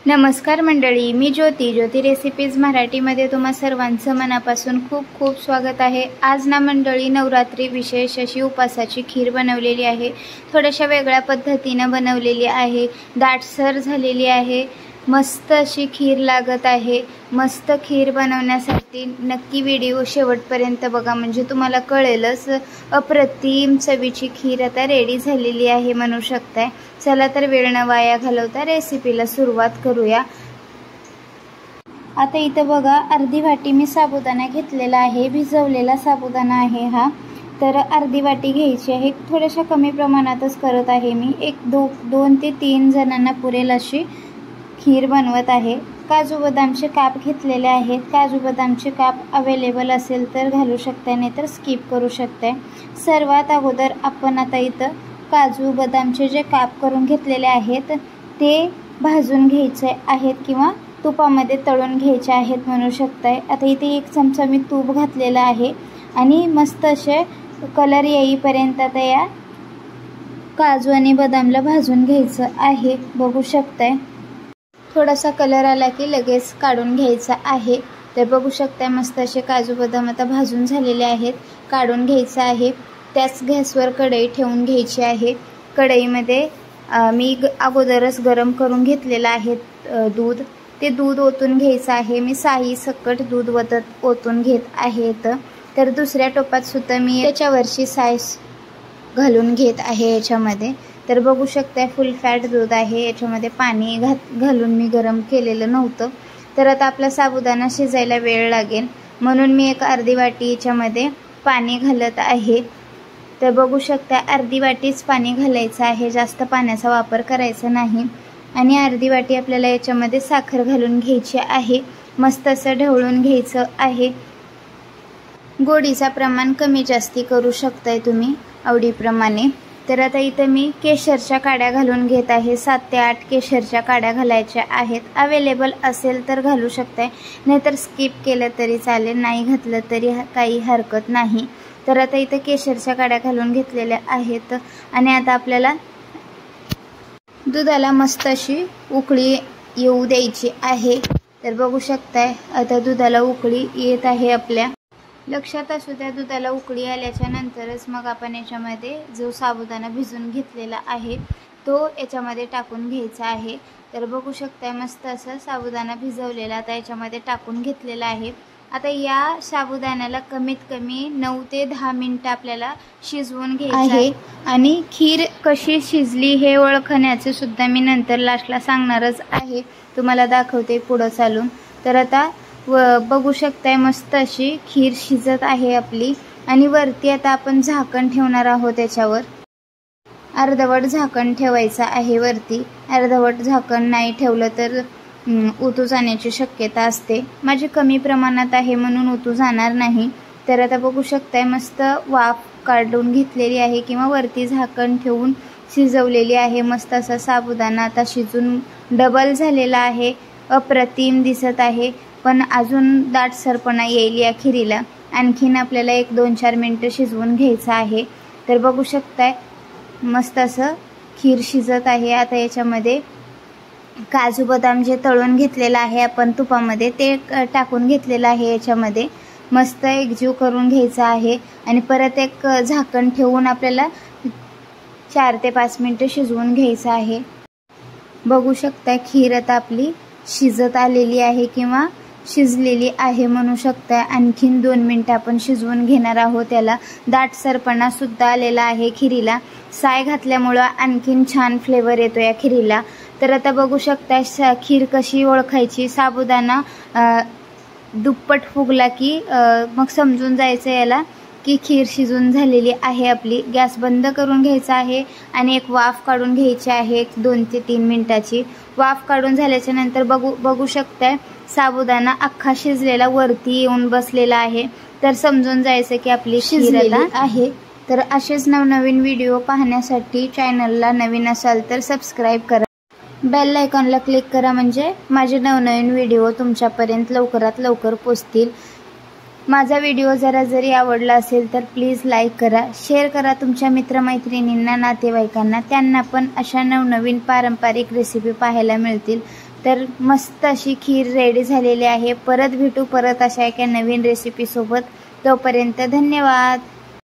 नमस्कार मंडळी, मी ज्योती रेसिपीज मराठीमध्ये तुम्हा सर्वांचं मनापासून खूप खूप स्वागत आहे। आज ना मंडळी नवरात्री विशेष अशी उपासाची खीर बनवलेली आहे। थोड्याशा वेगळ्या पद्धतीने बनवलेली आहे, दाटसर झालेली आहे, मस्त अशी खीर लागत आहे। मस्त खीर बनवण्यासाठी नक्की व्हिडिओ शेवटपर्यंत बघा, म्हणजे तुम्हाला कळेलच। अप्रतिम चवीची खीर आता रेडी झालेली आहे म्हणू शकताय। चला तर वेळ न वाया घालवता रेसिपीला सुरुवात करूया। आता इथं बघा अर्धी वाटी मी साबुदाणा घेतलेला आहे, भिजवलेला साबुदाणा आहे हा। तर अर्धी वाटी घ्यायची आहे, थोड्याशा कमी प्रमाणातच करत आहे मी। 2 ते 3 जणांना पुरेल अशी खीर बनवत आहे। काजू बदामचे काप घेतलेले आहेत। काजू बदामचे काप अवेलेबल असेल तर घालू शकता, नाहीतर स्किप करू शकता। सर्वात अगोदर आपण आता इथं काजू बदामचे जे काप करून घेतलेले आहेत ते भाजून घ्यायचे आहेत किंवा तुपामध्ये तळून घ्यायचे आहेत म्हणू शकताय। आता इथे 1 चमचा मी तूप घातलेला आहे आणि मस्त असे कलर येईपर्यंत आता या काजू आणि बदामला भाजून घ्यायचं आहे, बघू शकताय। थोडासा कलर आला की लगेच काढून घ्यायचा आहे। तर बघू शकताय मस्त असे काजू बदाम आता भाजून झालेले आहेत, काढून घ्यायचं आहे। त्याच गॅसवर कढई ठेवून घ्यायची आहे। कढईमध्ये मी अगोदरच गरम करून घेतलेलं आहे दूध, ते दूध ओतून घ्यायचं आहे। मी साई सकट दूध ओतून घेत आहे। तर दुसऱ्या टोपात सुद्धा मी त्याच्यावरची साय घालून घेत आहे याच्यामध्ये। तर बघू शकता फुल फॅट दूध आहे, याच्यामध्ये पाणी घालून मी गरम केलेलं नव्हतं। तर आता आपला साबुदाणा शिजायला वेळ लागेल म्हणून मी एक अर्धी वाटी याच्यामध्ये पाणी घालत आहे। तर बघू शकता अर्धी वाटीच पाणी घालायचं आहे, जास्त पाण्याचा वापर करायचा नाही। आणि अर्धी वाटी आपल्याला याच्यामध्ये साखर घालून घ्यायची आहे, मस्त असं ढवळून घ्यायचं आहे। गोडीचा प्रमाण कमी जास्ती करू शकताय तुम्ही आवडीप्रमाणे। तर आता इथं मी केशरच्या काड्या घालून घेत आहे, 7 ते 8 केशरच्या काड्या घालायच्या आहेत। अवेलेबल असेल तर घालू शकताय, नाहीतर स्किप केलं तरी चालेल, नाही घातलं तरी काही हरकत नाही। तर आता इथं केशरच्या काड्या घालून घेतलेल्या आहेत आणि आता आपल्याला दुधाला मस्त अशी उकळी येऊ द्यायची आहे। तर बघू शकताय आता दुधाला उकळी येत आहे आपल्या। लक्षात असू द्या दुधाला उकळी आल्याच्या नंतरच मग आपण याच्यामध्ये जो साबुदाणा भिजून घेतलेला आहे तो याच्यामध्ये टाकून घ्यायचा आहे। तर बघू शकताय मस्त असं साबुदाणा भिजवलेला आता याच्यामध्ये टाकून घेतलेला आहे। आता या साबुदाण्याला कमीत कमी 9 ते 10 मिनिटं आपल्याला शिजवून घ्यायचं आहे। आणि खीर कशी शिजली हे ओळखण्याचे सुद्धा मी नंतर लास्टला सांगणारच आहे, तुम्हाला दाखवते पुढं चालून। तर आता बघू शकताय मस्त अशी खीर शिजत आहे आपली। आणि वरती आता आपण झाकण ठेवणार आहोत, त्याच्यावर अर्धवट झाकण ठेवायचं आहे वरती। अर्धवट झाकण नाही ठेवलं तर उतू जाण्याची शक्यता असते। माझी कमी प्रमाणात आहे म्हणून उतू जाणार नाही। तर आता बघू शकताय मस्त वाफ काढून घेतलेली आहे किंवा वरती झाकण ठेवून शिजवलेली आहे। मस्त असा साबुदाणा आता शिजून डबल झालेला आहे, अप्रतिम दिसत आहे। पण अजून दाटसरपणा येईल या खिरीला, आणखीन आपल्याला 1-2-4 मिनिटं शिजवून घ्यायचं आहे। तर बघू शकताय मस्त असं खीर शिजत आहे। आता याच्यामध्ये काजू बदाम जे तळून घेतलेलं आहे आपण तुपामध्ये ते टाकून घेतलेलं आहे, याच्यामध्ये मस्त एकजीव करून घ्यायचं आहे। आणि परत एक झाकण ठेवून आपल्याला 4 ते 5 मिनिटं शिजवून घ्यायचं आहे। बघू शकता खीर आता आपली शिजत आलेली आहे किंवा शिजलेली आहे म्हणू शकता। आणखीन 2 मिनिटं आपण शिजवून घेणार आहोत। त्याला दाटसरपणा सुद्धा आलेला आहे खिरीला, साय घातल्यामुळं आणखीन छान फ्लेवर येतो या खिरीला। तर आता बघू शकता खीर कशी ओळखायची, साबुदाणा दुप्पट फुगला की मग समजून जायचं याला की खीर शिजून झालेली आहे आपली। गॅस बंद करून घ्यायचा आहे आणि एक वाफ काढून घ्यायची आहे, 2 ते 3 मिनिटाची। वाफ काढून झाल्याच्या नंतर बघू शकताय साबुदाणा अख्खा शिजलेला वरती येऊन बसलेला आहे। तर समजून जायचं की आपली शिजलेली आहे। तर असेच नवनवीन व्हिडिओ पाहण्यासाठी चॅनलला नवीन असाल तर सबस्क्राईब करा, बेल आयकॉनला क्लिक करा, म्हणजे माझे नवनवीन व्हिडिओ तुमच्यापर्यंत लवकरात लवकर पोहोचतील। माझा व्हिडिओ जरी आवडला असेल तर प्लीज लाईक करा, शेअर करा तुमच्या मित्रमैत्रिणींना, नातेवाईकांना, त्यांना पण अशा नवनवीन पारंपरिक रेसिपी पाहायला मिळतील। तर मस्त अशी खीर रेडी झालेली आहे. परत भेटू परत अशा एका नवीन रेसिपीसोबत. तोपर्यंत धन्यवाद.